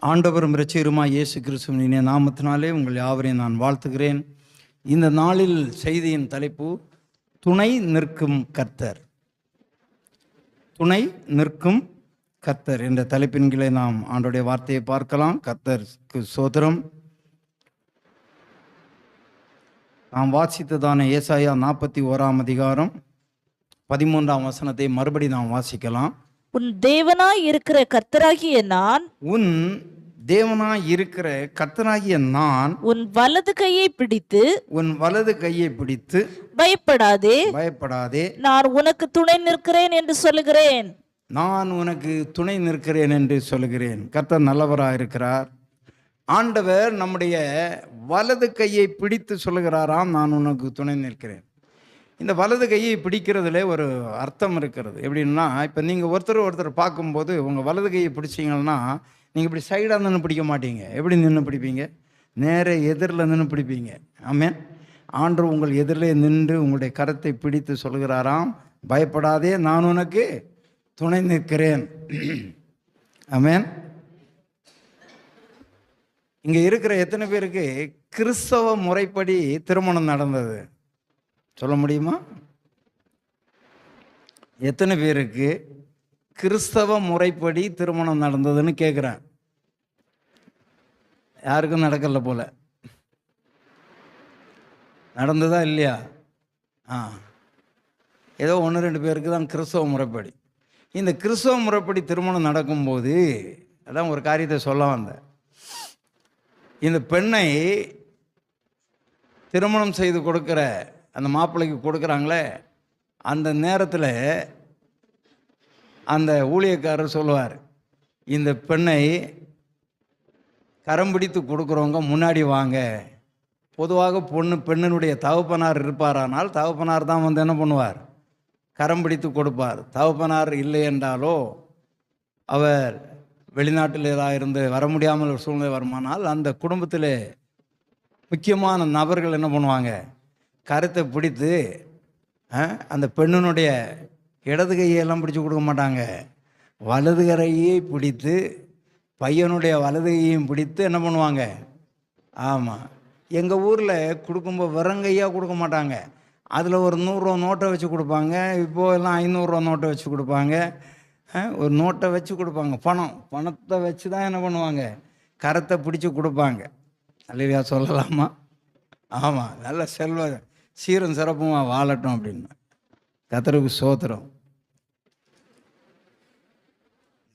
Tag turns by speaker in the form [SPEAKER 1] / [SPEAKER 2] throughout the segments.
[SPEAKER 1] ஆண்டவரும் இரட்சகருமாய் இயேசு கிறிஸ்துவின் இனிய நாமத்தினாலே உங்கள் யாவரையும் நான் வாழ்த்துகிறேன். இந்த நாளில் செய்தியின் தலைப்பு துணை நிற்கும் கர்த்தர். துணை நிற்கும் கர்த்தர் என்ற தலைப்பின் கீழே நாம் ஆண்டவருடைய வார்த்தையை பார்க்கலாம். கர்த்தருக்கு ஸ்தோத்திரம். நாம் வாசித்ததான ஏசாயா 41 அதிகாரம் 13 வசனத்தை மறுபடி நாம் வாசிக்கலாம்.
[SPEAKER 2] உன் தேவனாய் இருக்கிற கர்த்தராகிய நான்,
[SPEAKER 1] உன் தேவனாய் இருக்கிற கர்த்தராகிய நான்
[SPEAKER 2] உன் வலது கையை பிடித்து,
[SPEAKER 1] உன் வலது கையை பிடித்து
[SPEAKER 2] பயப்படாதே,
[SPEAKER 1] பயப்படாதே,
[SPEAKER 2] நான் உனக்கு துணை நிற்கிறேன் என்று சொல்லுகிறேன்.
[SPEAKER 1] நான் உனக்கு துணை நிற்கிறேன் என்று சொல்லுகிறேன். கர்த்தர் நல்லவராக இருக்கிறார். ஆண்டவர் நம்முடைய வலது கையை பிடித்து சொல்லுகிறாராம், நான் உனக்கு துணை நிற்கிறேன். இந்த வலது கையை பிடிக்கிறதுல ஒரு அர்த்தம் இருக்கிறது. எப்படின்னா, இப்போ நீங்கள் ஒருத்தர் பார்க்கும்போது உங்கள் வலது கையை பிடிச்சிங்கன்னா நீங்கள் இப்படி சைடாக நின்று பிடிக்க மாட்டீங்க. எப்படி நின்று பிடிப்பீங்க? நேர எதிரில் நின்று பிடிப்பீங்க. ஆமென். ஆண்டவர் உங்கள் எதிரிலே நின்று உங்களுடைய கரத்தை பிடித்து சொல்கிறாராம், பயப்படாதே, நான் உனக்கு துணை நிற்கிறேன். ஆமென். இங்கே இருக்கிற எத்தனை பேருக்கு கிறிஸ்தவ முறைப்படி திருமணம் நடந்தது சொல்ல முடியுமா? எத்தனை பேருக்கு கிறிஸ்தவ முறைப்படி திருமணம் நடந்ததுன்னு கேட்குறேன். யாருக்கும் நடக்கல போல. நடந்ததா இல்லையா? ஏதோ 1-2 பேருக்கு தான் கிறிஸ்தவ முறைப்படி. இந்த கிறிஸ்தவ முறைப்படி திருமணம் நடக்கும்போது அதான் ஒரு காரியத்தை சொல்ல வந்தேன். இந்த பெண்ணை திருமணம் செய்து கொடுக்குற அந்த மாப்பிள்ளைக்கு கொடுக்குறாங்களே, அந்த நேரத்தில் அந்த ஊழியக்காரர் சொல்லுவார், இந்த பெண்ணை கரம் பிடித்து கொடுக்குறவங்க முன்னாடி வாங்க. பொதுவாக பெண்ணினுடைய தகப்பனார் இருப்பாரானால் தகப்பனார் தான் வந்து என்ன பண்ணுவார்? கரம் பிடித்து கொடுப்பார். தகப்பனார் இல்லை என்றாலோ அவர் வெளிநாட்டில் ஏதாவது இருந்து வர முடியாமல் ஒரு சூழ்நிலை வருமானால் அந்த குடும்பத்தில் முக்கியமான நபர்கள் என்ன பண்ணுவாங்க? கருத்தை பிடித்து அந்த பெண்ணினுடைய இடது கையெல்லாம் பிடிச்சி கொடுக்க மாட்டாங்க. வலது கரையை பிடித்து பையனுடைய வலது கையையும் பிடித்து என்ன பண்ணுவாங்க? ஆமாம், எங்கள் ஊரில் கொடுக்கும்போது வெறுங்கையாக கொடுக்க மாட்டாங்க. அதில் ஒரு 100 ரூபா நோட்டை வச்சு கொடுப்பாங்க. இப்போது எல்லாம் 500 ரூபா நோட்டை வச்சு கொடுப்பாங்க. ஒரு நோட்டை வச்சு கொடுப்பாங்க. பணத்தை வச்சு தான் என்ன பண்ணுவாங்க? கரத்தை பிடிச்சி கொடுப்பாங்க. அல்லையா சொல்லலாமா? ஆமாம், நல்ல செல்வ சீரும் சிறப்புமாக வாழட்டும் அப்படின்னு. கர்த்தருக்கு ஸ்தோத்திரம்.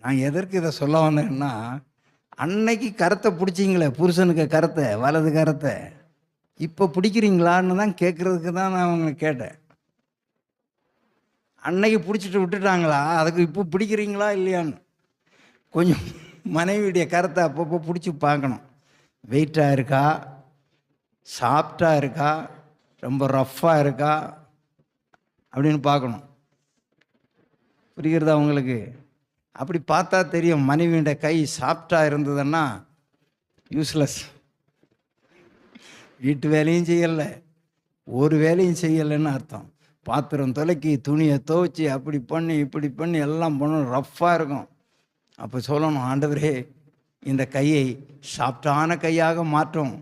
[SPEAKER 1] நான் எதற்கு இதை சொல்ல வந்தேன்னா, அன்னைக்கு கரத்தை பிடிச்சிங்களே, புருஷனுக்கு கரத்தை, வலது கரத்தை, இப்போ பிடிக்கிறீங்களான்னு தான் கேட்குறதுக்கு தான் நான் அவங்க கேட்டேன். அன்னைக்கு பிடிச்சிட்டு விட்டுட்டாங்களா, அதுக்கு இப்போ பிடிக்கிறீங்களா இல்லையான்னு கொஞ்சம் மனைவியுடைய கரத்தை அப்பப்போ பிடிச்சி பார்க்கணும். வெயிட்டாக இருக்கா, சாஃப்டாக இருக்கா, ரொம்ப ரஃப்பாக இருக்கா அப்படின்னு பார்க்கணும். புரிகிறதா உங்களுக்கு? அப்படி பார்த்தா தெரியும். மனைவியுடைய கை சாஃப்டாக இருந்ததுன்னா யூஸ்லெஸ். வீட்டு வேலையும் செய்யலை, ஒரு வேலையும் செய்யலைன்னு அர்த்தம். பாத்திரம் துலக்கி, துணியை துவைச்சி, அப்படி பண்ணி இப்படி பண்ணி எல்லாம் பண்ணணும், ரஃப்பாக இருக்கும். அப்போ சொல்லணும், ஆண்டவரே இந்த கையை சாஃப்டான கையாக மாற்றும்,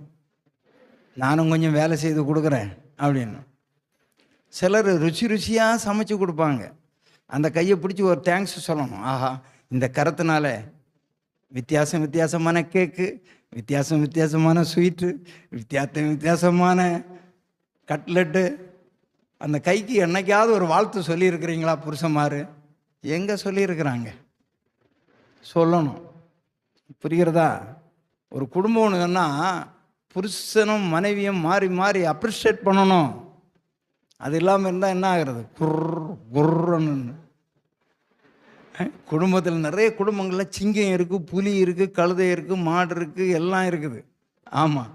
[SPEAKER 1] நானும் கொஞ்சம் வேலை செய்து கொடுக்குறேன் அப்படின்னு. சிலர் ருசியாக சமைச்சு கொடுப்பாங்க. அந்த கையை பிடிச்சி ஒரு தேங்க்ஸ் சொல்லணும். ஆஹா, இந்த கரத்தினால வித்தியாசமான கேக்கு, வித்தியாசமான ஸ்வீட்டு, வித்தியாசமான கட்லெட்டு. அந்த கைக்கு என்னைக்காவது ஒரு வாழ்த்து சொல்லியிருக்கிறீங்களா புருஷன்மாரு? எங்கே சொல்லியிருக்கிறாங்க? சொல்லணும். புரிகிறதா? ஒரு குடும்பம் ஒன்றுன்னா புருஷனும் மனைவியும் மாறி மாறி அப்ரிஷியேட் பண்ணணும். அது இல்லாமல் இருந்தால் என்ன ஆகிறது? குர்ன்னு. குடும்பத்தில் நிறைய குடும்பங்களில் சிங்கம் இருக்குது, புலி இருக்குது, கழுதை இருக்குது, மாடு இருக்குது, எல்லாம் இருக்குது. ஆமாம்,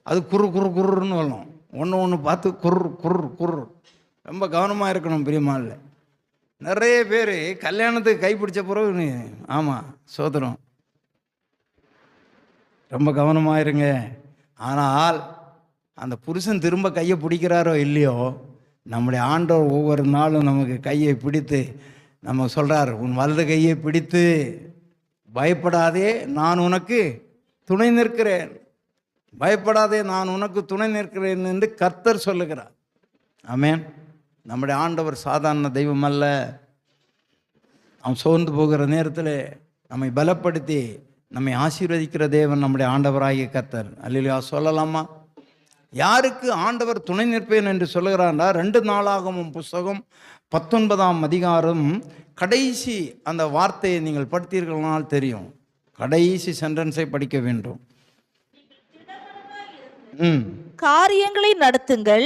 [SPEAKER 1] அது குர்ன்னு வரணும். ஒன்று பார்த்து குர். ரொம்ப கவனமாக இருக்கணும் பெரியம்மாவில். நிறைய பேர் கல்யாணத்துக்கு கைப்பிடிச்ச பிறகு ஆமாம் சோதரம், ரொம்ப கவனமாக இருங்க. ஆனால் அந்த புருஷன் திரும்ப கையை பிடிக்கிறாரோ இல்லையோ, நம்முடைய ஆண்டவர் ஒவ்வொரு நாளும் நமக்கு கையை பிடித்து நம்ம சொல்கிறார், உன் வலது கையை பிடித்து பயப்படாதே, நான் உனக்கு துணை நிற்கிறேன். பயப்படாதே, நான் உனக்கு துணை நிற்கிறேன் என்று கர்த்தர் சொல்லுகிறார். ஆமென். நம்முடைய ஆண்டவர் சாதாரண தெய்வம் அல்ல. அவன் சோர்ந்து போகிற நேரத்தில் நம்மை பலப்படுத்தி நம்மை ஆசீர்வதிக்கிற தேவன் நம்முடைய ஆண்டவராகிய கர்த்தர். அல்லேலூயா சொல்லலாமா? யாருக்கு ஆண்டவர் துணை நிற்பேன் என்று சொல்லுகிறாண்டா, 2 நாளாகமம் புஸ்தகம் 19ஆம் அதிகாரம் கடைசி அந்த வார்த்தையை நீங்கள் படித்தீர்களானால் தெரியும். கடைசி சென்டென்ஸை படிக்க வேண்டும்.
[SPEAKER 2] காரியங்களை நடத்துங்கள்,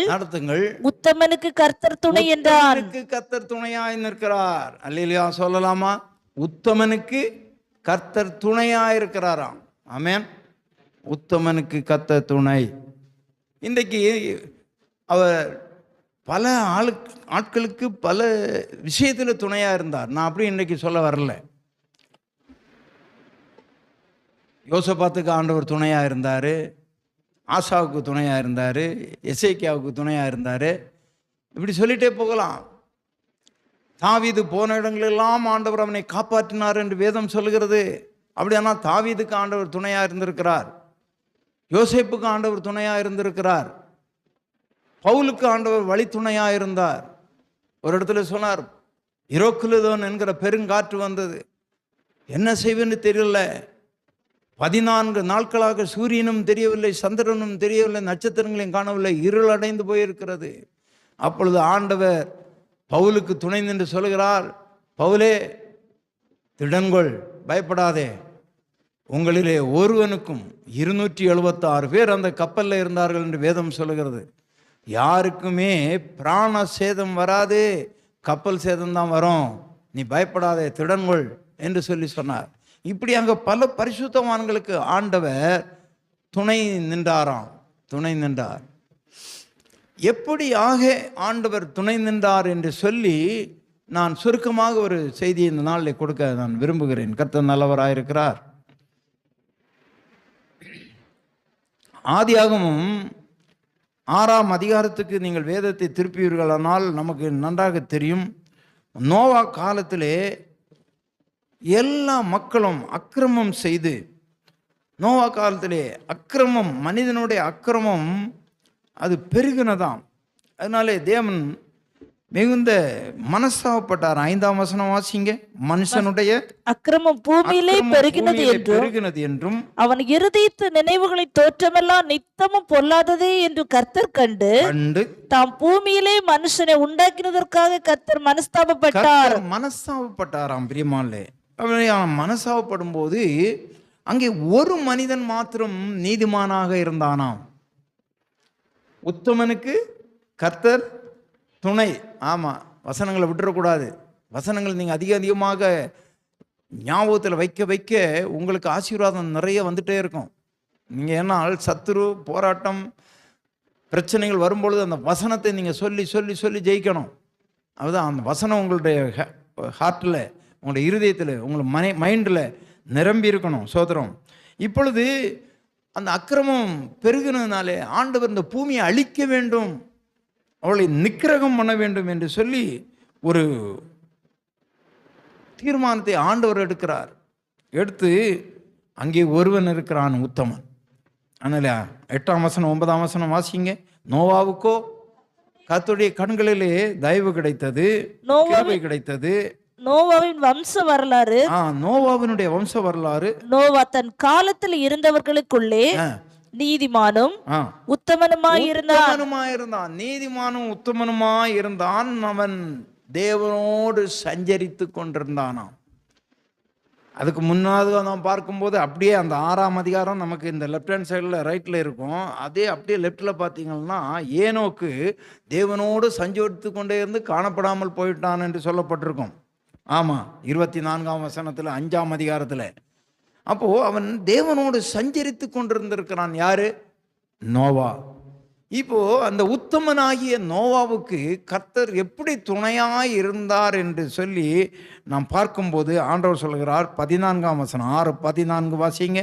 [SPEAKER 2] உத்தமனுக்கு கர்த்தர் துணை என்றார்.
[SPEAKER 1] கர்த்தர் துணையாய் நிற்கிறார். அல்லேலூயா சொல்லலாமா? உத்தமனுக்கு கர்த்தர் துணையாய் இருக்கிறாராம். ஆமென். உத்தமனுக்கு கர்த்தர் துணை. இன்றைக்கு அவர் பல ஆட்களுக்கு பல விஷயத்தில் துணையாக இருந்தார். நான் அப்படி இன்றைக்கி சொல்ல வரல. யோசபாத்துக்கு ஆண்டவர் துணையாக இருந்தார், ஆசாவுக்கு துணையாக இருந்தார், எசேக்கியாவுக்கு துணையாக இருந்தார். இப்படி சொல்லிட்டே போகலாம். தாவீது போன இடங்களெல்லாம் ஆண்டவர் அவனை காப்பாற்றினார் என்று வேதம் சொல்லுகிறது. அப்படியானா தாவீதுக்கு ஆண்டவர் துணையாக இருந்திருக்கிறார், யோசேப்புக்கு ஆண்டவர் துணையாக இருந்திருக்கிறார், பவுலுக்கு ஆண்டவர் வழித்துணையாக இருந்தார். ஒரு இடத்துல சொன்னார், இரோக்குலுதோன் என்கிற பெருங்காற்று வந்தது, என்ன செய்வேன்னு தெரியல, 14 நாட்களாக சூரியனும் தெரியவில்லை, சந்திரனும் தெரியவில்லை, நட்சத்திரங்களையும் காணவில்லை, இருள் அடைந்து போயிருக்கிறது. அப்பொழுது ஆண்டவர் பவுலுக்கு துணை நின்று சொல்கிறார், பவுலே திடன்கொள், பயப்படாதே, உங்களிலே ஒருவனுக்கும் 276 பேர் அந்த கப்பலில் இருந்தார்கள் என்று வேதம் சொல்லுகிறது. யாருக்குமே பிராண சேதம் வராது, கப்பல் சேதம்தான் வரும், நீ பயப்படாதே, திடன்கொள் என்று சொல்லி சொன்னார். இப்படி அங்கே பல பரிசுத்தவான்களுக்கு ஆண்டவர் துணை நின்றாராம், துணை நின்றார். எப்படியாக ஆண்டவர் துணை நின்றார் என்று சொல்லி நான் சுருக்கமாக ஒரு செய்தியை இந்த நாளில் கொடுக்க நான் விரும்புகிறேன். கர்த்தர் நல்லவராயிருக்கிறார். ஆதியாகமம் 6ஆம் அதிகாரத்துக்கு நீங்கள் வேதத்தை திருப்பீர்களானால் நமக்கு நன்றாக தெரியும். நோவா காலத்திலே எல்லா மக்களும் அக்கிரமம் செய்து, நோவா காலத்திலே அக்கிரமம், மனிதனுடைய அக்கிரமம் அது பெருகினதாம். அதனாலே தேவன் மிகுந்த மனஸ்தாபப்பட்டார். 5ஆம் வசனம் வாசிங்க. மனுஷனுடைய
[SPEAKER 2] அக்கிரமம் பூமியிலே பெருகினது என்றும் அவன் இருதயத்து நினைவுகளை தோற்றமெல்லாம் நித்தமும் பொல்லாததே என்று கர்த்தர் கண்டு தாம் பூமியிலே மனுஷனை உண்டாக்கினதற்காக கர்த்தர் மனஸ்தாபப்பட்டாராம். பிரியமானே, மனஸ்தாபப்படும் போது அங்கே ஒரு மனிதன் மாத்திரம் நீதிமானாக இருந்தானாம். உத்தமனுக்கு கர்த்தர் துணை. ஆமாம், வசனங்களை விட்டுறக்கூடாது. வசனங்கள் நீங்கள் அதிகமாக ஞாபகத்தில் வைக்க வைக்க உங்களுக்கு ஆசீர்வாதம் நிறைய வந்துட்டே இருக்கும். நீங்கள் ஏன்னால் சத்துரு போராட்டம் பிரச்சனைகள் வரும்பொழுது அந்த வசனத்தை நீங்கள் சொல்லி சொல்லி சொல்லி ஜெயிக்கணும். அதுதான் அந்த வசனம் உங்களுடைய ஹார்ட்டில், உங்களுடைய இருதயத்தில், உங்களை மைண்டில் நிரம்பி இருக்கணும். சோதரம். இப்பொழுது அந்த அக்கிரமம் பெருகினதுனாலே ஆண்டவர் இந்த பூமியை அழிக்க வேண்டும், அவளை நிக்கிரகம் பண்ண வேண்டும் என்று சொல்லி ஒரு தீர்மானத்தை ஆண்டவர் எடுக்கிறார். எடுத்து அங்கே ஒருவன் இருக்கிறான், உத்தமன். அதனால 8ஆம் வசனம் 9ஆம் வசனம் வாசிங்க. நோவாவுக்கோ கர்த்தருடைய கண்களிலே தயவு கிடைத்தது, கிருபை கிடைத்தது. நோவாவின் வம்ச வரலாறு,
[SPEAKER 1] நோவாவினுடைய வம்ச வரலாறு.
[SPEAKER 2] நோவா தன் காலத்தில் இருந்தவர்களுக்குள்ளே நீதிமானும் உத்தமனுமாயிருந்தான்.
[SPEAKER 1] நீதிமானும் உத்தமனுமாயிருந்தான். அவன் தேவனோடு சஞ்சரித்து கொண்டிருந்தானாம். அதுக்கு முன்னாடி நாம் பார்க்கும்போது அப்படியே அந்த 6ஆம் அதிகாரம் நமக்கு இந்த லெஃப்ட் ஹேண்ட் சைடில் ரைட்டில் இருக்கும். அதே அப்படியே லெஃப்டில் பார்த்தீங்கன்னா ஏனோக்கு தேவனோடு சஞ்சரித்து கொண்டே இருந்து காணப்படாமல் போயிட்டான் என்று சொல்லப்பட்டிருக்கும். ஆமாம், 24ஆம் வசனத்தில் 5ஆம் அதிகாரத்தில். அப்போது அவன் தேவனோடு சஞ்சரித்து கொண்டிருந்திருக்கிறான். யாரு? நோவா. இப்போது அந்த உத்தமனாகிய நோவாவுக்கு கர்த்தர் எப்படி துணையாய் இருந்தார் என்று சொல்லி நாம் பார்க்கும்போது ஆண்டவர் சொல்கிறார். 14ஆம் வசனம் 6:14 வாசிங்க.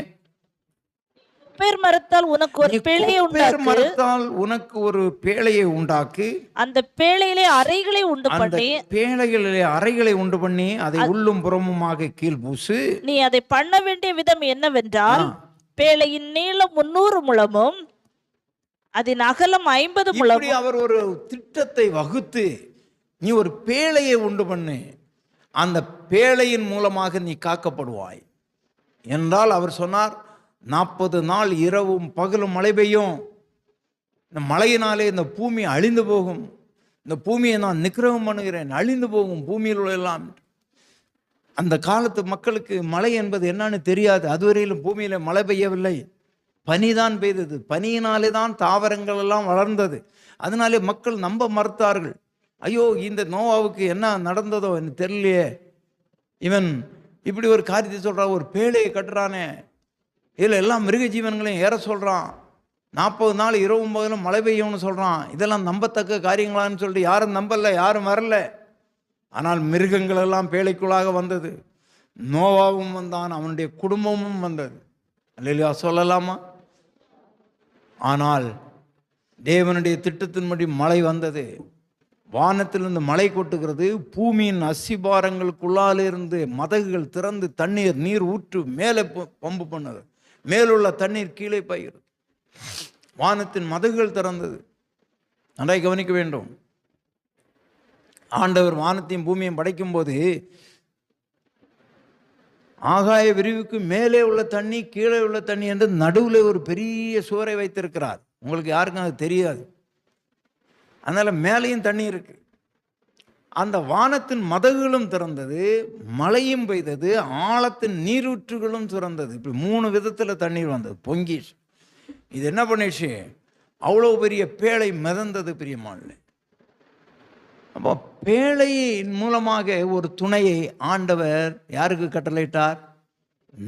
[SPEAKER 3] கொப்பேர் மரத்தால் உனக்கு ஒரு பேழையை
[SPEAKER 2] கொப்பேர்
[SPEAKER 3] உண்டாக்கு,
[SPEAKER 2] மரத்தால் உனக்கு ஒரு பேழையை உண்டாக்கு,
[SPEAKER 3] அந்த பேழையிலே அறைகளை உண்டு
[SPEAKER 2] அந்த
[SPEAKER 3] பண்ணி,
[SPEAKER 2] பேழைகளிலே அறைகளை உண்டு பண்ணி அதை உள்ளும் புறமுமாக கீழ் பூசு.
[SPEAKER 3] நீ அதை பண்ண வேண்டிய விதம் என்னவென்றால், பேழையின் நீளம் 300 முழமும் அதன் அகலம் 50 முழம்.
[SPEAKER 2] இப்படி அவர் ஒரு திட்டத்தை வகுத்து, நீ ஒரு பேழையை உண்டு பண்ணு, அந்த பேழையின் மூலமாக நீ காக்கப்படுவாய் என்றால், அவர் சொன்னார் 40 நாள் இரவும் பகலும் மழை பெய்யும், இந்த மழையினாலே இந்த பூமி அழிந்து போகும், இந்த பூமியை நான் நிக்கிரகம் பண்ணுகிறேன், அழிந்து போகும் பூமியில் உள்ள எல்லாம். அந்த காலத்து மக்களுக்கு மழை என்பது என்னன்னு தெரியாது. அதுவரையிலும் பூமியில மழை பெய்யவில்லை, பனிதான் பெய்தது. பனியினாலே தான் தாவரங்கள் எல்லாம் வளர்ந்தது. அதனாலே மக்கள் நம்ப மறுத்தார்கள். ஐயோ, இந்த நோவாவுக்கு என்ன நடந்ததோ எனக்கு தெரியலையே, இவன் இப்படி ஒரு காரியத்தை சொல்கிறான், ஒரு பேழையை கட்டுறானே, இதில் எல்லாம் மிருக ஜீவன்களையும் ஏற சொல்கிறான், 40 நாள் இரவும் பகலும் மழை பெய்யும்னு சொல்கிறான், இதெல்லாம் நம்பத்தக்க காரியங்களான்னு சொல்லிட்டு யாரும் நம்பலை, யாரும் வரல. ஆனால் மிருகங்கள் எல்லாம் பேழைக்குள்ளாக வந்தது, நோவாவும் வந்தான், அவனுடைய குடும்பமும் வந்தது. அல்லேலூயா சொல்லலாமா? ஆனால் தேவனுடைய திட்டத்தின்படி மழை வந்தது, வானத்திலிருந்து மழை கொட்டுகிறது, பூமியின் அசிபாரங்களுக்குள்ளாலிருந்து மதகுகள் திறந்து நீர் ஊற்று மேலே பம்பு பண்ணது, மேலுள்ள தண்ணீர் கீழே பாய்கிறது, வானத்தின் மதகுகள் திறந்தது. நன்றாய் கவனிக்க வேண்டும். ஆண்டவர் வானத்தையும் பூமியையும் படைக்கும் போது ஆகாய விரிவுக்கு மேலே உள்ள தண்ணி கீழே உள்ள தண்ணி என்று நடுவில் ஒரு பெரிய சுவரை வைத்திருக்கிறார். உங்களுக்கு யாருக்கும் அது தெரியாது. அதனால் மேலேயும் தண்ணி இருக்கு. அந்த வானத்தின் மதகுகளும் திறந்தது, மழையும் பெய்தது, ஆழத்தின் நீரூற்றுகளும் திறந்தது. இப்படி 3 விதத்தில் தண்ணீர் வந்தது, பொங்கி. இது என்ன பண்ணிடுச்சு? அவ்வளோ பெரிய பேழை மிதந்தது பிரியமானே. அப்போ பேழையின் மூலமாக ஒரு துணையை ஆண்டவர் யாருக்கு கட்டளையிட்டார்?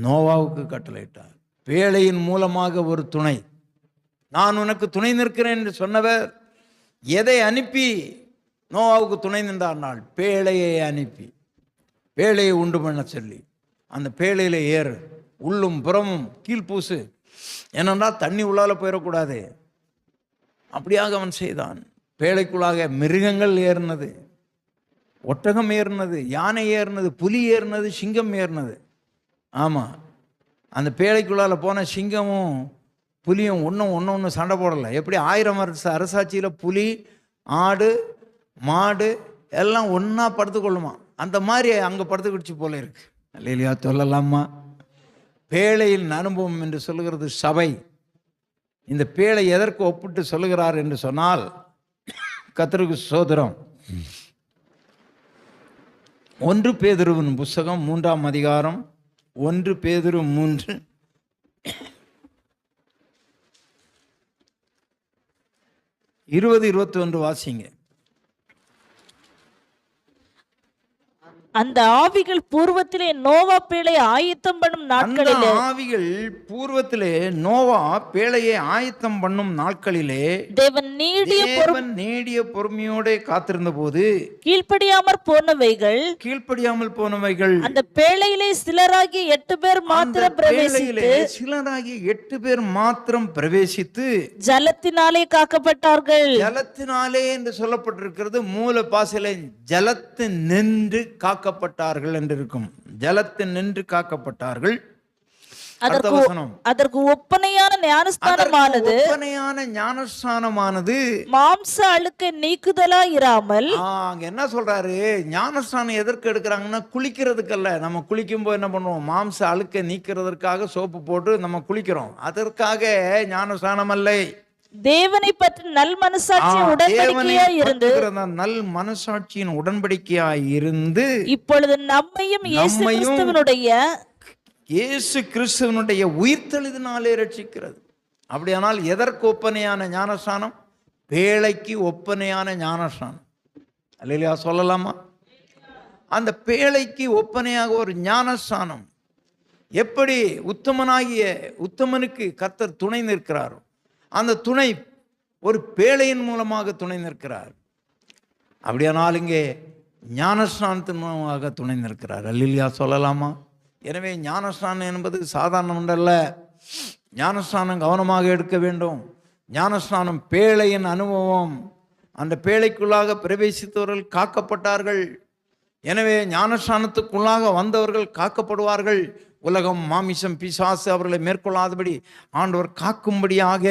[SPEAKER 2] நோவாவுக்கு கட்டளையிட்டார். பேழையின் மூலமாக ஒரு துணை. நான் உனக்கு துணை நிற்கிறேன் என்று சொன்னவர் எதை அனுப்பி நோவாவுக்கு துணை நின்றார்? பேழையை அனுப்பி, பேழையை உண்டு பண்ண சொல்லி, அந்த பேழையில ஏறு, உள்ளும் புறமும் கீழ்பூசு, ஏனென்றால் தண்ணி உள்ளால போயிடக்கூடாது. அப்படியாக அவன் செய்தான். பேழைக்குள்ளாக மிருகங்கள் ஏறினது, ஒட்டகம் ஏறினது, யானை ஏறினது, புலி ஏறினது, சிங்கம் ஏறினது. ஆமாம், அந்த பேழைக்குள்ளால் போன சிங்கமும் புலியும் ஒன்று சண்டை போடலை. எப்படி 1000 அரசாட்சியில் புலி, ஆடு, மாடு எல்லாம் ஒன்றா படுத்துக்கொள்ளுமா, அந்த மாதிரி அங்கே படுத்துக்கிடுச்சு போல இருக்கு. இல்லையா சொல்லலாமா? பேழையின் அனுபவம் என்று சொல்லுகிறது சபை. இந்த பேழை எதற்கு ஒப்பிட்டு சொல்லுகிறார் என்று சொன்னால், கர்த்தருக்கு ஸ்தோத்திரம், 1 பேதுருவின் புஸ்தகம் 3ஆம் அதிகாரம், 1 பேதுரு 3 20-21 வாசிங்க.
[SPEAKER 3] அந்த ஆவிகள் பூர்வத்திலே நோவா பேழையை ஆயத்தம் பண்ணும் நாட்களிலே,
[SPEAKER 2] ஆவிகள் பூர்வத்திலே நோவா பேழையை ஆயத்தம் பண்ணும் நாட்களிலே
[SPEAKER 3] தேவன்
[SPEAKER 2] நீடிய பொறுமையோட காத்திருந்த போது
[SPEAKER 3] கீழ்ப்படியாமற் போனவைகள்
[SPEAKER 2] அந்த
[SPEAKER 3] பேழையிலே சிலராகிய 8 பேர் மாத்திரம் பிரவேசித்து
[SPEAKER 2] ஜலத்தினாலே
[SPEAKER 3] காக்கப்பட்டார்கள்.
[SPEAKER 2] ஜலத்தினாலே என்று சொல்லப்பட்டிருக்கிறது. மூல பாசையில ஜலத்தின் நின்று காக்கப்பட்டார்கள் என்று இருக்கும். ஜலத்தின் நின்று காக்கப்பட்டார்கள்.
[SPEAKER 3] அதற்கு ஒப்பனையான ஞானஸ்தானமானது மாம்ச அழுக்கை நீக்குதலா இராமல்.
[SPEAKER 2] அங்க என்ன சொல்றாரு? ஞானஸ்தானம் எதற்கு எடுக்கிறாங்கன்னா குளிக்கிறதுக்கல்ல. நம்ம குளிக்கும் போது என்ன பண்ணுவோம்? மாம்ச அழுக்கை நீக்கிறதற்காக சோப்பு போட்டு நம்ம குளிக்கிறோம். அதற்காக ஞானஸ்தானம் அல்ல.
[SPEAKER 3] தேவனை பற்றி நல் மனசாட்சியின் உடன்படிக்கையாய் இருந்து,
[SPEAKER 2] நல் மனசாட்சியின் உடன்படிக்கையாய் இருந்து,
[SPEAKER 3] இப்பொழுது நம்மையும்
[SPEAKER 2] இயேசு கிறிஸ்துவனுடைய உயிர்த்தெழுதினாலே ரட்சிக்கிறது. அப்படியானால் எதற்கு ஒப்பனையான ஞானஸ்தானம்? பேழைக்கு ஒப்பனையான ஞானஸ்தானம். அல்லேலூயா சொல்லலாமா? அந்த பேழைக்கு ஒப்பனையாக ஒரு ஞானஸ்தானம். எப்படி உத்தமனுக்கு கர்த்தர் துணை நிற்கிறாரோ, அந்த துணை ஒரு பேழையின் மூலமாக துணை நிற்கிறார். அப்படியானால் இங்கே ஞானஸ்நானத்தின் மூலமாக துணை நிற்கிறார். அல்லேலூயா சொல்லலாமா? எனவே ஞானஸ்நானம் என்பது சாதாரண ஒன்றல்ல. ஞானஸ்நானம் கவனமாக எடுக்க வேண்டும். ஞானஸ்நானம் பேழையின் அனுபவம். அந்த பேழைக்குள்ளாக பிரவேசித்தவர்கள் காக்கப்பட்டார்கள். எனவே ஞானஸ்நானத்துக்குள்ளாக வந்தவர்கள் காக்கப்படுவார்கள். உலகம், மாமிசம், பிசாசு அவர்களை மேற்கொள்ளாதபடி ஆண்டவர் காக்கும்படியாக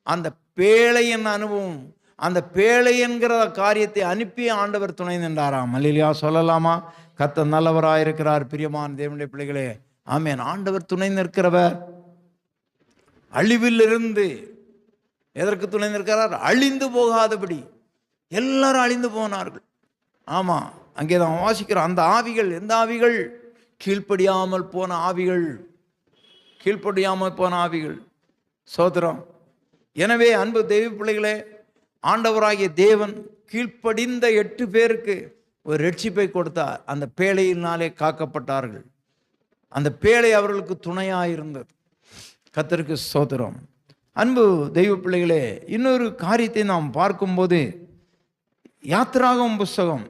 [SPEAKER 2] அந்த பேழையின் அனுபவம், அந்த பேழை என்கிற காரியத்தை அனுப்பி ஆண்டவர் துணை நின்றாராம். அல்லேலூயா சொல்லலாமா? கர்த்தர் நல்லவராயிருக்கிறார். பிரியமான தேவனுடைய பிள்ளைகளே, ஆமென். ஆண்டவர் துணை நிற்கிறவர். அழிவிலிருந்து எதற்கு துணை நிற்கிறார்? அழிந்து போகாதபடி. எல்லாரும் அழிந்து போனார்கள். ஆமா, அங்கே தான் வாசிக்கிறோம். அந்த ஆவிகள், எந்த ஆவிகள்? கீழ்ப்படியாமல் போன ஆவிகள், கீழ்ப்படியாமல் போன ஆவிகள். சோதரம். எனவே அன்பு தெய்வ பிள்ளைகளே, ஆண்டவராகிய தேவன் கீழ்ப்படிந்த 8 பேருக்கு ஒரு ரட்சிப்பை கொடுத்தார். அந்த பேழையினாலே காக்கப்பட்டார்கள். அந்த பேழை அவர்களுக்கு துணையாயிருந்தது. கர்த்தருக்கு ஸ்தோத்திரம். அன்பு தெய்வ பிள்ளைகளே, இன்னொரு காரியத்தை நாம் பார்க்கும்போது யாத்திராகமம் புஸ்தகம்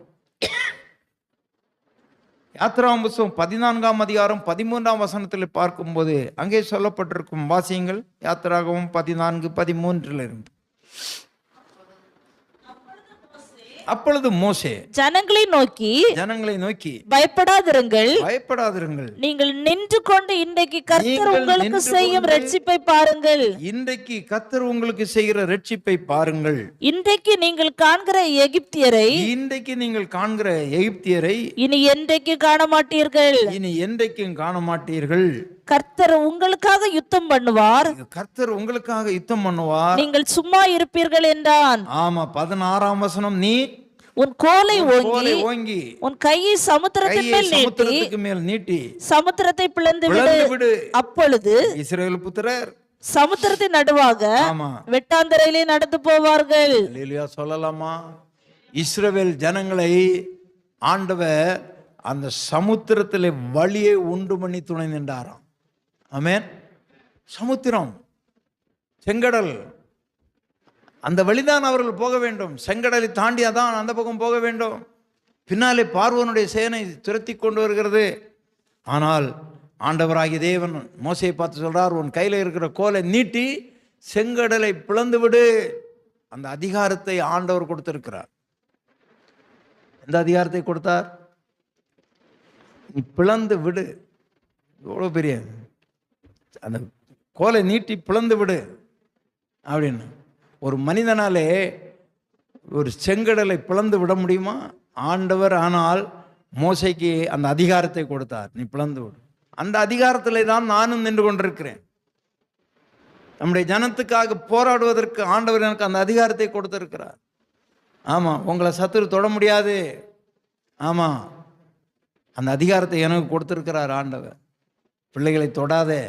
[SPEAKER 2] 14ஆம் அதிகாரம் 13ஆம் வசனத்தில் பார்க்கும்போது அங்கே சொல்லப்பட்டிருக்கும் வாசியங்கள். யாத்திராகமம் 14:13 அப்பொழுது மோசே
[SPEAKER 3] ஜனங்களை நோக்கி பயப்படாதிருங்கள், நீங்கள் நின்று கொண்டு இன்றைக்கு கர்த்தர் உங்களுக்கு செய்யும் ரட்சிப்பை பாருங்கள்.
[SPEAKER 2] இன்றைக்கு கர்த்தர் உங்களுக்கு செய்கிற ரட்சிப்பை பாருங்கள்.
[SPEAKER 3] இன்றைக்கு நீங்கள் காண்கிற எகிப்தியரை இனி என்றைக்கு காண மாட்டீர்கள். கர்த்தர் உங்களுக்காக யுத்தம் பண்ணுவார். நீங்கள் சும்மா இருப்பீர்கள் என்றான்.
[SPEAKER 2] ஆமா, 16ஆம் வசனம். நீ
[SPEAKER 3] உன் கோலை ஓங்கி உன் கையை சமுத்திரத்தின் மேல் நீட்டி சமுத்திரத்தை பிளந்து விடு. அப்பொழுது
[SPEAKER 2] இஸ்ரவேல் புத்திரர்
[SPEAKER 3] சமுத்திரத்தின் நடுவாக வெட்டாந்தரையிலே நடந்து போவார்கள்.
[SPEAKER 2] அல்லேலூயா சொல்லலாமா? இஸ்ரவேல் ஜனங்களை ஆண்டவர் அந்த சமுத்திரத்திலே வழியை உண்டு பண்ணி துணை நின்றாராம். ஆமென். சமுத்திரம், செங்கடல், அந்த வழிதான் அவர்கள் போக வேண்டும். செங்கடலை தாண்டியாதான் அந்த பக்கம் போக வேண்டும். பின்னாலே பார்வோனுடைய சேனை துரத்தி கொண்டு வருகிறது. ஆனால் ஆண்டவராகிய தேவன் மோசேயை பார்த்து சொல்றார், உன் கையில் இருக்கிற கோலை நீட்டி செங்கடலை பிளந்து விடு. அந்த அதிகாரத்தை ஆண்டவர் கொடுத்திருக்கிறார். எந்த அதிகாரத்தை கொடுத்தார்? நீ பிளந்து விடு. எவ்வளோ பெரிய, அந்த கோலை நீட்டி பிளந்து விடு அப்படின்னு. ஒரு மனிதனாலே ஒரு செங்கடலை பிளந்து விட முடியுமா? ஆண்டவர் ஆனால் மோசைக்கு அந்த அதிகாரத்தை கொடுத்தார். நீ பிளந்து விடு. அந்த அதிகாரத்திலே தான் நானும் நின்று கொண்டிருக்கிறேன். நம்முடைய ஜனத்துக்காக போராடுவதற்கு ஆண்டவர் எனக்கு அந்த அதிகாரத்தை கொடுத்திருக்கிறார். ஆமாம், உங்களை சத்துரு தொட முடியாது. ஆமாம், அந்த அதிகாரத்தை எனக்கு கொடுத்திருக்கிறார் ஆண்டவர். பிள்ளைகளை தொடாதே,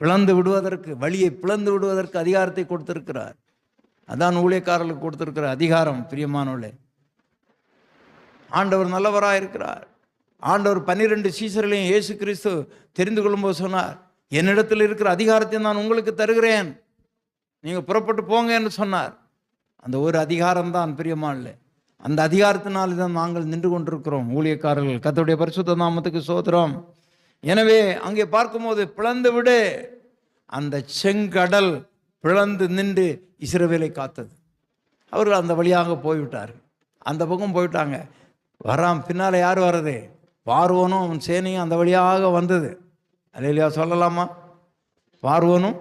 [SPEAKER 2] பிளந்து விடுவதற்கு, வழியை பிளந்து விடுவதற்கு அதிகாரத்தை கொடுத்திருக்கிறார். அதான் ஊழியக்காரர்களுக்கு கொடுத்திருக்கிற அதிகாரம். பிரியமானவர்களே, ஆண்டவர் நல்லவராயிருக்கிறார். ஆண்டவர் 12 சீசர்களையும் இயேசு கிறிஸ்து தெரிந்து கொள்ளும்போது சொன்னார், என்னிடத்தில் இருக்கிற அதிகாரத்தை நான் உங்களுக்கு தருகிறேன், நீங்கள் புறப்பட்டு போங்க என்று சொன்னார். அந்த ஒரு அதிகாரம்தான் பிரியமானவர்களே. அந்த அதிகாரத்தினால தான் நாங்கள் நின்று கொண்டிருக்கிறோம் ஊழியக்காரர்கள். கர்த்தருடைய பரிசுத்த நாமத்துக்கு ஸ்தோத்திரம். எனவே அங்கே பார்க்கும்போது பிளந்து விடு. அந்த செங்கடல் பிளந்து நின்று இஸ்ரவேலை காத்தது. அவர்கள் அந்த வழியாக போய்விட்டார். அந்த பக்கம் போயிட்டாங்க. பின்னால யார் வர்றது? பார்வோனும் அவன் சேனையும் அந்த வழியாக வந்தது. அல்லேலூயா சொல்லலாமா? பார்வோனும்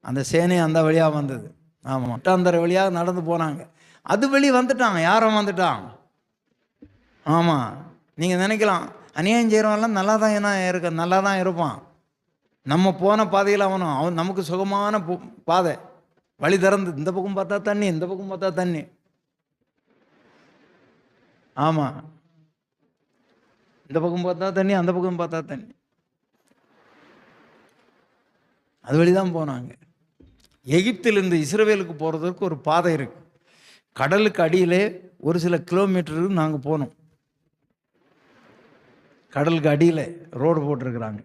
[SPEAKER 2] அந்த சேனையும் அந்த வழியாக வந்தது. ஆமாம், அந்த வழியாக நடந்து போனாங்க. அது வழி வந்துட்டாங்க. யாரும் வந்துட்டாங்க. ஆமாம், நீங்கள் நினைக்கலாம் அநியாயம் செய்கிறவன்லாம் நல்லா தான் இருப்பான். நம்ம போன பாதையில் அவன் நமக்கு சுகமான பாதை, வழி திறந்து, இந்த பக்கம் பார்த்தா தண்ணி, இந்த பக்கம் பார்த்தா தண்ணி. ஆமாம், இந்த பக்கம் பார்த்தா தண்ணி, அந்த பக்கம் பார்த்தா தண்ணி. அது வழிதான் போனாங்க. எகிப்திலிருந்து இஸ்ரவேலுக்கு போகிறதுக்கு ஒரு பாதை இருக்கு. கடலுக்கு அடியிலே ஒரு சில கிலோமீட்டருக்கு நாங்கள் போனோம். கடலுக்கு அடியில் ரோடு போட்டிருக்கிறாங்க.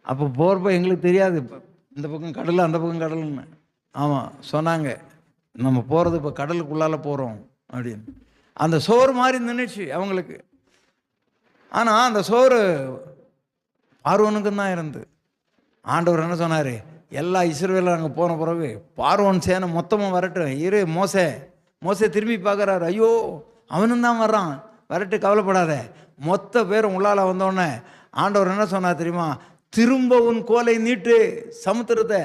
[SPEAKER 2] அப்போ போகிறப்ப எங்களுக்கு தெரியாது இந்த பக்கம் கடல், அந்த பக்கம் கடல்னு. ஆமாம், சொன்னாங்க நம்ம போகிறது இப்போ கடலுக்குள்ளால போகிறோம் அப்படின்னு. அந்த சோறு மாதிரி நின்றுச்சு அவங்களுக்கு. ஆனால் அந்த சோறு பார்வோனுக்கு தான் இருந்து. ஆண்டவர் என்ன சொன்னார், எல்லா இஸ்ரவேலும் அங்கே போன பிறகு பார்வோன் சேனை மொத்தமாக வரட்டும், இரு மோசே திரும்பி பார்க்குறாரு, ஐயோ அவனும் தான் வர்றான், வரட்டு கவலைப்படாத. மொத்த பேரும் உள்ளால வந்தோடனே ஆண்டவர் என்ன சொன்னார் தெரியுமா, திரும்ப உன் கோலை நீட்டு சமுத்திரத்தை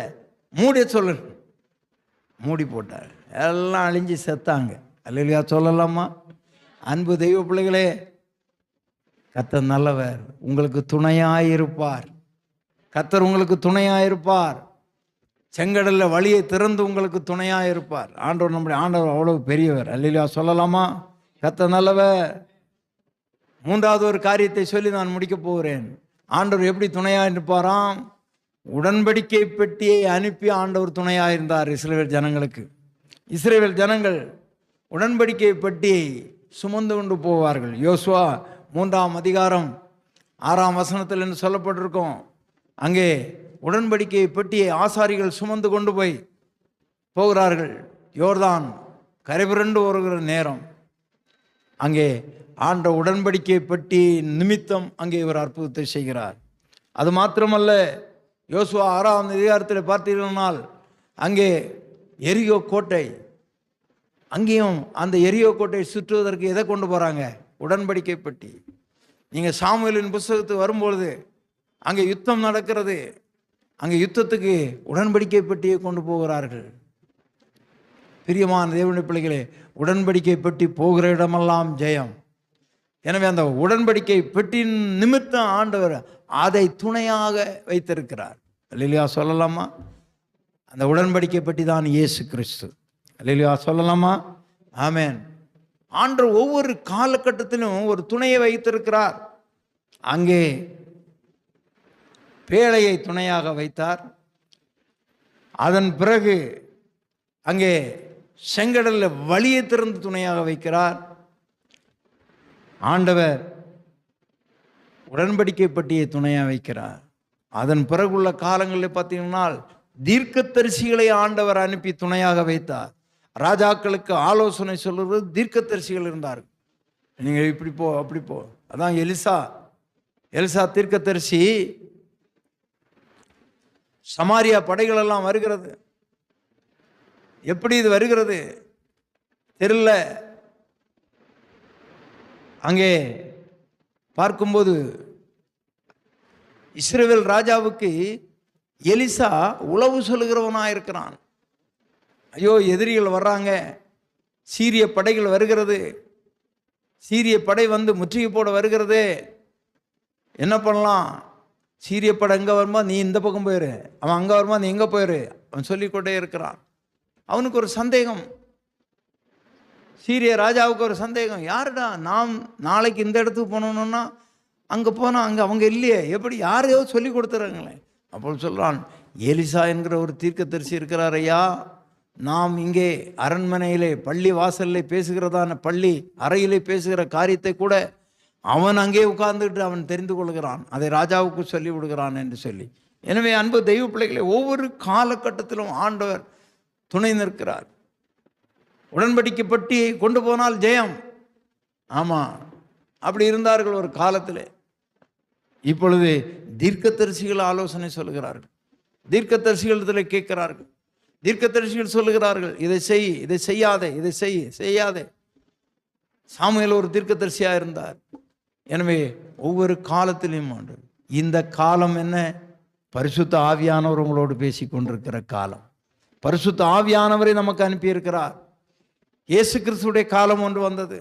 [SPEAKER 2] மூடி சொல்லு. மூடி போட்டார், எல்லாம் அழிஞ்சு செத்தாங்க. அல்லேலூயா சொல்லலாமா? அன்பு தெய்வ பிள்ளைகளே, கர்த்தர் நல்லவர், உங்களுக்கு துணையாயிருப்பார். கர்த்தர் உங்களுக்கு துணையாயிருப்பார். செங்கடலில் வழியை திறந்து உங்களுக்கு துணையாயிருப்பார். ஆண்டவர் நம்முடைய ஆண்டவர் அவ்வளவு பெரியவர். அல்லேலூயா சொல்லலாமா? கர்த்தர் நல்லவர். மூன்றாவது ஒரு காரியத்தை சொல்லி நான் முடிக்க போகிறேன். ஆண்டவர் எப்படி துணையாக இருப்பாராம்? உடன்படிக்கை பெட்டியை அனுப்பி ஆண்டவர் துணையாக இருந்தார் இஸ்ரவேல் ஜனங்களுக்கு. இஸ்ரவேல் ஜனங்கள் உடன்படிக்கை பெட்டியை சுமந்து கொண்டு போவார்கள். யோசுவா 3ஆம் அதிகாரம் 6ஆம் வசனத்தில் என்று சொல்லப்பட்டிருக்கோம். அங்கே உடன்படிக்கை பெட்டியை ஆசாரிகள் சுமந்து கொண்டு போய் போகிறார்கள். யோர்தான் கரைபுரண்டு வருகிற நேரம் அங்கே ஆண்ட உடன்படிக்கை பெட்டி நிமித்தம் அங்கே இவர் அற்புதத்தை செய்கிறார். அது மாத்திரமல்ல, யோசுவா 6ஆம் அதிகாரத்தில் பார்த்தீர்களானால் அங்கே எரிகோ கோட்டை, அங்கேயும் அந்த எரிகோ கோட்டை சுற்றுவதற்கு எதை கொண்டு போகிறாங்க? உடன்படிக்கை பெட்டி. நீங்கள் சாமுவேலின் புஸ்தகத்துக்கு வரும்பொழுது அங்கே யுத்தம் நடக்கிறது. அங்கே யுத்தத்துக்கு உடன்படிக்கை பெட்டியை கொண்டு போகிறார்கள். பிரியமான தேவனுடைய பிள்ளைகளே, உடன்படிக்கை பெட்டி போகிற இடமெல்லாம் ஜெயம். எனவே அந்த உடன்படிக்கை பெட்டியின் நிமித்தம் ஆண்டவர் அதை துணையாக வைத்திருக்கிறார். அல்லேலூயா சொல்லலாமா? அந்த உடன்படிக்கை பெட்டி தான் இயேசு கிறிஸ்து. அல்லேலூயா சொல்லலாமா? ஆமென். ஆண்டவர் ஒவ்வொரு காலகட்டத்திலும் ஒரு துணையை வைத்திருக்கிறார். அங்கே பேழையை துணையாக வைத்தார். அதன் பிறகு அங்கே செங்கடலில் வழியை திறந்து துணையாக வைக்கிறார். ஆண்டவர் உடன்படிக்கை பெட்டியை துணையாக வைக்கிறார். அதன் பிறகுள்ள காலங்களில் பார்த்தீங்கன்னா தீர்க்கதரிசிகளை ஆண்டவர் அனுப்பி துணையாக வைத்தார். ராஜாக்களுக்கு ஆலோசனை சொல்லுறது தீர்க்கதரிசிகள் இருந்தார்கள். நீங்கள் இப்படி போ அப்படி போ. அதான் எலிசா தீர்க்கதரிசி. சமாரியா படைகள் எல்லாம் வருகிறது. எப்படி இது வருகிறது தெரியல. அங்கே பார்க்கும்போது இஸ்ரவேல் ராஜாவுக்கு எலிசா உளவு சொல்லுகிறவனாக இருக்கிறான். ஐயோ எதிரிகள் வர்றாங்க, சீரிய படைகள் வருகிறது, சீரிய படை வந்து முற்றுகை போட வருகிறது, என்ன பண்ணலாம்? சீரிய படை எங்கே வருமா, நீ இந்த பக்கம் போயிரு, அவன் அங்கே வருமா, நீ எங்கே போயிரு, அவன் சொல்லிக்கொண்டே இருக்கிறான். அவனுக்கு ஒரு சந்தேகம், சீரிய ராஜாவுக்கு ஒரு சந்தேகம், யாருடா நாம் நாளைக்கு இந்த இடத்துக்கு போனோம்னா அங்கே போனால் அங்கே அவங்க இல்லையே, எப்படி யாரையோ சொல்லி கொடுத்துறாங்களே. அப்போ சொல்கிறான், எலிசா என்கிற ஒரு தீர்க்கதரிசி இருக்கிறார் ஐயா, நாம் இங்கே அரண்மனையிலே பள்ளி வாசலில் பேசுகிறதான பள்ளி அறையிலே பேசுகிற காரியத்தை கூட அவன் அங்கே உட்கார்ந்துட்டு அவன் தெரிந்து கொள்கிறான், அதை ராஜாவுக்கு சொல்லி விடுகிறான் என்று சொல்லி. எனவே அன்பு தெய்வ பிள்ளைகளை, ஒவ்வொரு காலகட்டத்திலும் ஆண்டவர் துணை நிற்கிறார். உடன்படிக்கை பெட்டியை கொண்டு போனால் ஜெயம். ஆமாம், அப்படி இருந்தார்கள் ஒரு காலத்தில். இப்பொழுது தீர்க்கதரிசிகள் ஆலோசனை சொல்லுகிறார்கள், தீர்க்கதரிசிகளிடத்தில் கேட்கிறார்கள், தீர்க்கதரிசிகள் சொல்லுகிறார்கள், இதை செய், இதை செய்யாதே, இதை செய்யாதே. சாமுவேல் ஒரு தீர்க்கதரிசியாக இருந்தார். எனவே ஒவ்வொரு காலத்திலையும் இந்த காலம் என்ன? பரிசுத்த ஆவியானவர் உங்களோடு பேசி கொண்டிருக்கிற காலம். பரிசுத்த ஆவியானவரை நமக்கு அனுப்பியிருக்கிறார். இயேசு கிறிஸ்துடைய காலம் ஒன்று வந்தது.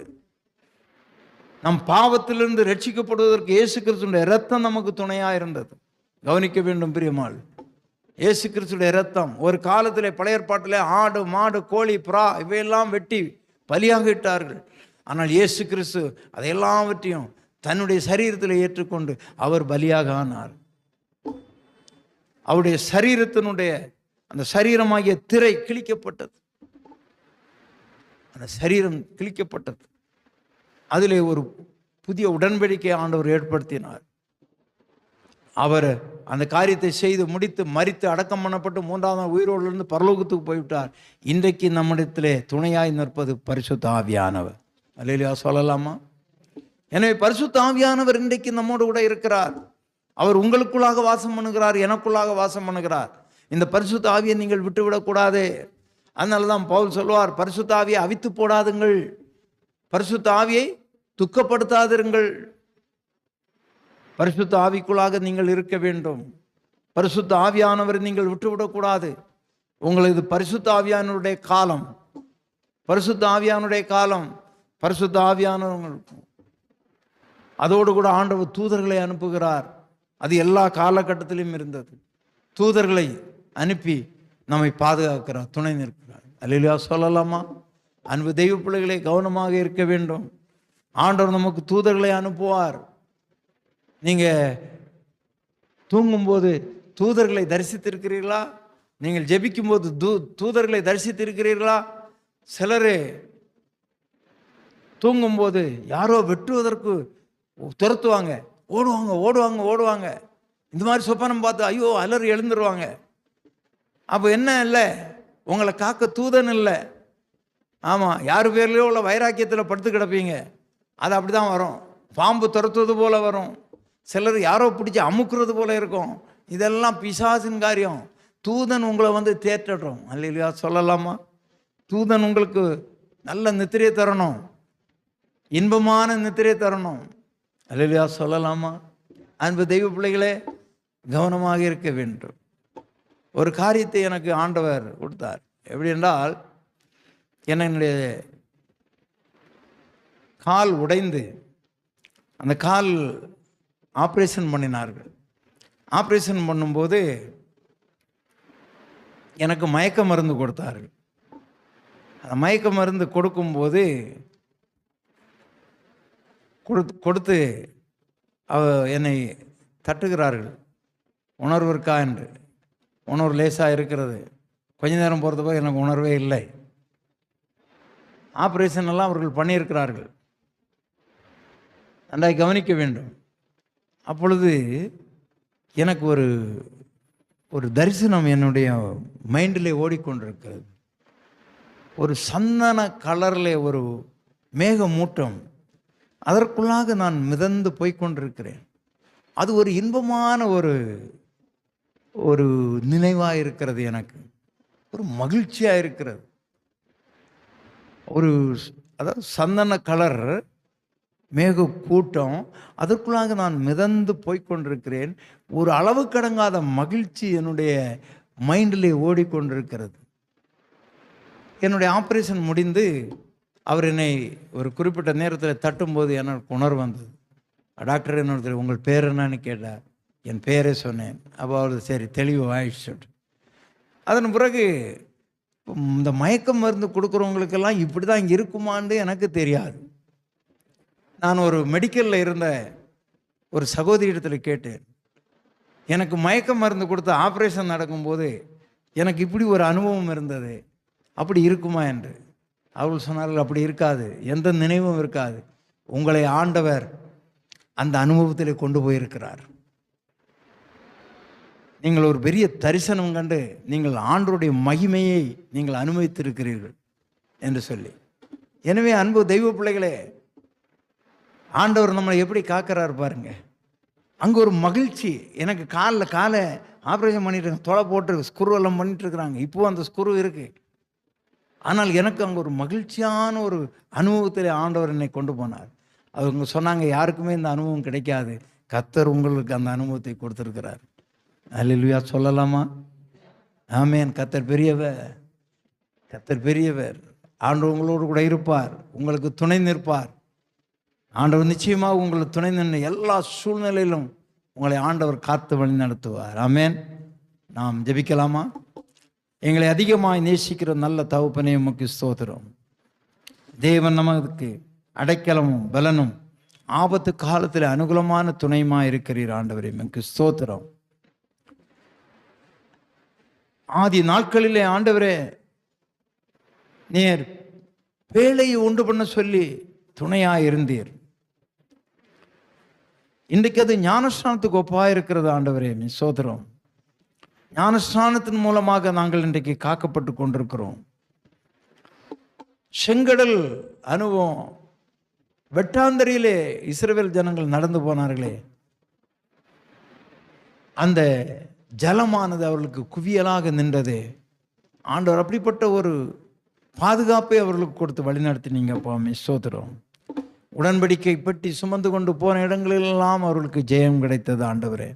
[SPEAKER 2] நம் பாவத்திலிருந்து ரட்சிக்கப்படுவதற்கு இயேசு கிறிஸ்துடைய இரத்தம் நமக்கு துணையாக இருந்தது. கவனிக்க வேண்டும் பிரியமாள், இயேசு கிறிஸ்துடைய இரத்தம். ஒரு காலத்தில் பழைய ஏற்பாட்டில் ஆடு மாடு கோழி புறா இவையெல்லாம் வெட்டி பலியாக இட்டார்கள். ஆனால் இயேசு கிறிஸ்து அதையெல்லாவற்றையும் தன்னுடைய சரீரத்தில் ஏற்றுக்கொண்டு அவர் பலியாக ஆனார். அவருடைய சரீரத்தினுடைய அந்த சரீரமாகிய திரை கிழிக்கப்பட்டது. அந்த சரீரம் கிழிக்கப்பட்டது. அதிலே ஒரு புதிய உடன்படிக்கை ஆண்டவர் ஏற்படுத்தினார். அவர் அந்த காரியத்தை செய்து முடித்து மரித்து அடக்கம் பண்ணப்பட்டு 3ஆம் நாள் உயிரோடு பரலோகத்துக்கு போய்விட்டார். இன்றைக்கு நம்மிடத்திலே துணையாய் நிற்பது பரிசுத்த ஆவியானவர். அல்லேலூயா சொல்லலாமா? எனவே பரிசுத்த ஆவியானவர் இன்றைக்கு நம்மோடு கூட இருக்கிறார். அவர் உங்களுக்குள்ளாக வாசம் பண்ணுகிறார், எனக்குள்ளாக வாசம் பண்ணுகிறார். இந்த பரிசுத்த ஆவியை நீங்கள் விட்டுவிடக்கூடாது. அதனால தான் பவுல் சொல்வார், பரிசுத்த ஆவியை அவித்து போடாதுங்கள், பரிசுத்த ஆவியை துக்கப்படுத்தாதிருங்கள். பரிசுத்த ஆவிக்குள்ளாக நீங்கள் இருக்க வேண்டும். பரிசுத்த ஆவியானவரை நீங்கள் விட்டுவிடக்கூடாது. உங்களது பரிசுத்த ஆவியானவருடைய காலம், பரிசுத்த ஆவியானுடைய காலம், பரிசுத்த ஆவியானவர்கள். அதோடு கூட ஆண்டவர் தூதர்களை அனுப்புகிறார். அது எல்லா காலகட்டத்திலும் இருந்தது. தூதர்களை அனுப்பி நம்மை பாதுகாக்கிறார், துணை நிற்கிறார். அல்லேலூயா சொல்லலாமா? அன்பு தெய்வ பிள்ளைகளை கவனமாக இருக்க வேண்டும். ஆண்டவர் நமக்கு தூதர்களை அனுப்புவார். நீங்கள் தூங்கும்போது தூதர்களை தரிசித்திருக்கிறீர்களா? நீங்கள் ஜெபிக்கும் போது தூதர்களை தரிசித்திருக்கிறீர்களா? சிலர் தூங்கும்போது யாரோ வெட்டுவதற்கு துரத்துவாங்க, ஓடுவாங்க ஓடுவாங்க ஓடுவாங்க. இந்த மாதிரி சொப்பனம் பார்த்து ஐயோ அலறி எழுந்துருவாங்க. அப்போ என்ன இல்லை, உங்களை காக்க தூதன் இல்லை. ஆமாம், யார் பேர்லையோ உள்ள வைராக்கியத்தில் படுத்து கிடப்பீங்க. அது அப்படி தான் வரும். பாம்பு துரத்துவது போல வரும். சிலர் யாரோ பிடிச்சி அமுக்குறது போல இருக்கும். இதெல்லாம் பிசாசின் காரியம். தூதன் உங்களை வந்து தேற்றட்டும். அல்லேலூயா சொல்லலாமா? தூதன் உங்களுக்கு நல்ல நித்திரையை தரணும், இன்பமான நித்திரையை தரணும். அல்லேலூயா சொல்லலாமா? அன்பு தெய்வ பிள்ளைகளே கவனமாக இருக்க வேண்டும். ஒரு காரியத்தை எனக்கு ஆண்டவர் கொடுத்தார். எப்படி என்றால், என்னுடைய கால் உடைந்து அந்த கால் ஆப்ரேஷன் பண்ணினார்கள். ஆப்ரேஷன் பண்ணும்போது எனக்கு மயக்க மருந்து கொடுத்தார்கள். அந்த மயக்க மருந்து கொடுக்கும்போது கொடுத்து என்னை தட்டுகிறார்கள். உணர்வு இருக்கா என்று. உணர்வு லேசாக இருக்கிறது. கொஞ்ச நேரம் போகிறது போது எனக்கு உணர்வே இல்லை. ஆப்ரேஷன் எல்லாம் அவர்கள் பண்ணியிருக்கிறார்கள். நன்றாய் கவனிக்க வேண்டும். அப்பொழுது எனக்கு ஒரு தரிசனம் என்னுடைய மைண்டில் ஓடிக்கொண்டிருக்கிறது. ஒரு சந்தன கலரில் ஒரு மேகமூட்டம், அதற்குள்ளாக நான் மிதந்து போய்கொண்டிருக்கிறேன். அது ஒரு இன்பமான ஒரு நினைவாக இருக்கிறது. எனக்கு ஒரு மகிழ்ச்சியாக இருக்கிறது. அதாவது சந்தன கலர் மேக கூட்டம், அதற்குள்ளாக நான் மிதந்து போய்கொண்டிருக்கிறேன். ஒரு அளவு கடங்காத மகிழ்ச்சி என்னுடைய மைண்டிலே ஓடிக்கொண்டிருக்கிறது. என்னுடைய ஆப்ரேஷன் முடிந்து அவர் என்னை ஒரு குறிப்பிட்ட நேரத்தில் தட்டும்போது எனக்கு உணர்வு வந்தது. டாக்டர் என்னோட உங்கள் பேர் என்னன்னு கேட்டார். என் பேரே சொன்னேன். அப்போ அவர் சரி தெளிவு ஆயிடுச்சு. அதன் பிறகு இந்த மயக்கம் மருந்து கொடுக்குறவங்களுக்கெல்லாம் இப்படி தான் இருக்குமான்னு எனக்கு தெரியாது. நான் ஒரு மெடிக்கலில் இருந்த ஒரு சகோதரியிடத்தில் கேட்டேன், எனக்கு மயக்க மருந்து கொடுத்த ஆப்ரேஷன் நடக்கும்போது எனக்கு இப்படி ஒரு அனுபவம் இருந்தது, அப்படி இருக்குமா என்று. அவர்கள் சொன்னார்கள், அப்படி இருக்காது, எந்த நினைவும் இருக்காது. உங்களை ஆண்டவர் அந்த அனுபவத்தில் கொண்டு போயிருக்கிறார். நீங்கள் ஒரு பெரிய தரிசனம் கண்டு நீங்கள் ஆண்டவருடைய மகிமையை நீங்கள் அனுபவித்திருக்கிறீர்கள் என்று சொல்லி. எனவே அன்பு தெய்வ பிள்ளைகளே, ஆண்டவர் நம்மளை எப்படி காக்கிறார் பாருங்க. அங்கே ஒரு மகிழ்ச்சி. எனக்கு காலை ஆப்ரேஷன் பண்ணிட்டு தொலை போட்டு ஸ்க்ரூ எல்லாம் பண்ணிட்டு இருக்கிறாங்க. இப்போது அந்த ஸ்க்ரூ இருக்கு. ஆனால் எனக்கு அங்கே ஒரு மகிழ்ச்சியான ஒரு அனுபவத்தில் ஆண்டவர் என்னை கொண்டு போனார். அவங்க சொன்னாங்க, யாருக்குமே இந்த அனுபவம் கிடைக்காது, கர்த்தர் உங்களுக்கு அந்த அனுபவத்தை கொடுத்துருக்கிறார். அல்லேலூயா சொல்லலாமா? ஆமென். கர்த்தர் பெரியவர், கர்த்தர் பெரியவர். ஆண்டவர் உங்களோடு கூட இருப்பார், உங்களுக்கு துணை நிற்பார். ஆண்டவர் நிச்சயமாக உங்களுக்கு துணை நின்று எல்லா சூழ்நிலையிலும் உங்களை ஆண்டவர் காத்து வழி நடத்துவார். ஆமென். நாம் ஜெபிக்கலாமா? எங்களை அதிகமாக நேசிக்கிற நல்ல தகப்பனே, உமக்கு ஸ்தோத்திரம். தேவன் நமக்கு அடைக்கலமும் பலனும் ஆபத்து காலத்தில் அனுகூலமான துணையுமாக இருக்கிறீர். ஆண்டவரே உமக்கு ஸ்தோத்திரம். ஆதி நாட்களிலே ஆண்டவரே நீர் பேழையை உண்டு பண்ண சொல்லி துணையாக இருந்தீர். இன்றைக்கு அது ஞானஸ்நானத்துக்கு ஒப்பாக இருக்கிறது. ஆண்டவரே ஸ்தோத்திரம். ஞானஸ்நானத்தின் மூலமாக நாங்கள் இன்றைக்கு காக்கப்பட்டு கொண்டிருக்கிறோம். செங்கடல் அனுபவம், வெட்டாந்தரையிலே இஸ்ரவேல் ஜனங்கள் நடந்து போனார்களே, அந்த ஜலமானது அவர்களுக்கு குவியலாக நின்றது. ஆண்டவர் அப்படிப்பட்ட ஒரு பாதுகாப்பை அவர்களுக்கு கொடுத்து வழிநடத்தினீங்கப்பா, ஸ்தோத்திரம். உடன்படிக்கை பெட்டி சுமந்து கொண்டு போன இடங்களெல்லாம் அவர்களுக்கு ஜெயம் கிடைத்தது ஆண்டவரே.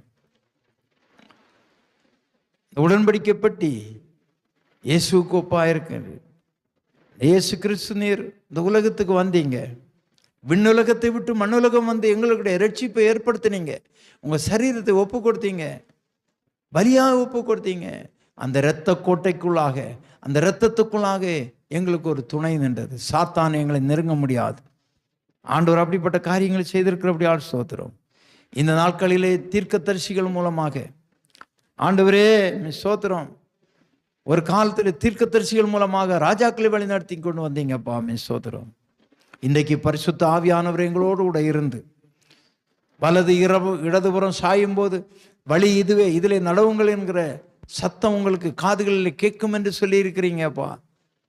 [SPEAKER 2] உடன்படிக்கை பெட்டி இயேசுவுக்கு ஒப்பா இருக்கிறது. இயேசு கிறிஸ்து நீர் இந்த உலகத்துக்கு வந்தீங்க, விண்ணுலகத்தை விட்டு மண்ணுலகம் வந்து எங்களுடைய ரட்சிப்பை ஏற்படுத்தினீங்க. உங்கள் சரீரத்தை ஒப்பு கொடுத்தீங்க, பலியாக ஒப்பு கொடுத்தீங்க. அந்த இரத்த கோட்டைக்குள்ளாக, அந்த இரத்தத்துக்குள்ளாக எங்களுக்கு ஒரு துணை நின்றது. சாத்தான் எங்களை நெருங்க முடியாது. ஆண்டவர் அப்படிப்பட்ட காரியங்களை செய்திருக்கிறபடி ஸ்தோத்திரம். இந்த நாட்களிலே தீர்க்கதரிசிகள் மூலமாக ஆண்டவரே ஸ்தோத்திரம், ஒரு காலத்தில் தீர்க்கதரிசிகள் மூலமாக ராஜாக்களை வழி நடத்தி கொண்டு வந்தீங்கப்பா, ஸ்தோத்திரம். இன்றைக்கு பரிசுத்த ஆவியானவர் எங்களோடு கூட இருந்து வலது இடதுபுறம் சாயும் போது வழி இதுவே, இதிலே நடவுங்கள் என்கிற சத்தம் உங்களுக்கு காதுகளில் கேட்கும் என்று சொல்லி இருக்கிறீங்கப்பா.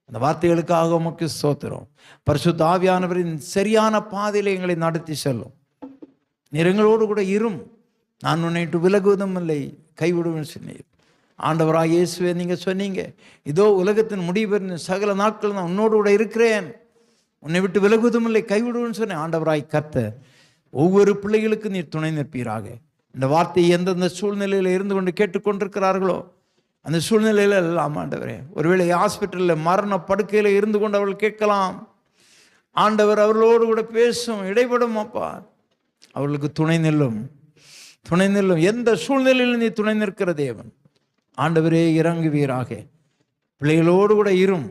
[SPEAKER 2] அந்த வார்த்தைகளுக்காக உமக்கு ஸ்தோத்திரம். பரிசுத்த ஆவியானவரின் சரியான பாதையில் எங்களை நடத்தி செல்லும். நீர் எங்களோடு கூட இரும். நான் உன்னை விட்டு விலகுவதும் இல்லை, கைவிடுவேன் சொன்னீர். ஆண்டவராக இயேசுவே, நீங்கள் சொன்னீங்க, இதோ உலகத்தின் முடிவு சகல நாட்கள் நான் உன்னோடு கூட இருக்கிறேன், உன்னை விட்டு விலகுவதும் இல்லை, கைவிடுவேன்னு சொன்னேன். ஆண்டவராய் கர்த்தர் ஒவ்வொரு பிள்ளைகளுக்கு நீர் துணை நிற்பீராக. இந்த வார்த்தையை எந்தெந்த சூழ்நிலையில் இருந்து கொண்டு கேட்டுக்கொண்டிருக்கிறார்களோ அந்த சூழ்நிலையில் எல்லாம் ஆண்டவரே, ஒருவேளை ஹாஸ்பிட்டலில் மரண படுக்கையில் இருந்து கொண்டு அவர்கள் கேட்கலாம். ஆண்டவர் அவர்களோடு கூட பேசும், இடைப்படும் அப்பா. அவர்களுக்கு துணை நில்லும், துணை நில்லும். எந்த சூழ்நிலையில் நீ துணை நிற்கிற தேவன். ஆண்டவரே இறங்குவீராக. பிள்ளைகளோடு கூட இரும்,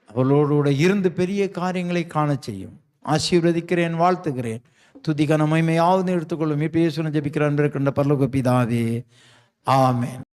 [SPEAKER 2] அவர்களோடு கூட இருந்து பெரிய காரியங்களை காண செய்யும். ஆசீர்வதிக்கிறேன், வாழ்த்துகிறேன். துதிகன மகிமையாவது எடுத்துக்கொள்ளும். இப்போ இயேசுவின் ஜெபிக்கிறான் இருக்கின்ற பரலோக பிதாவே, ஆமென்.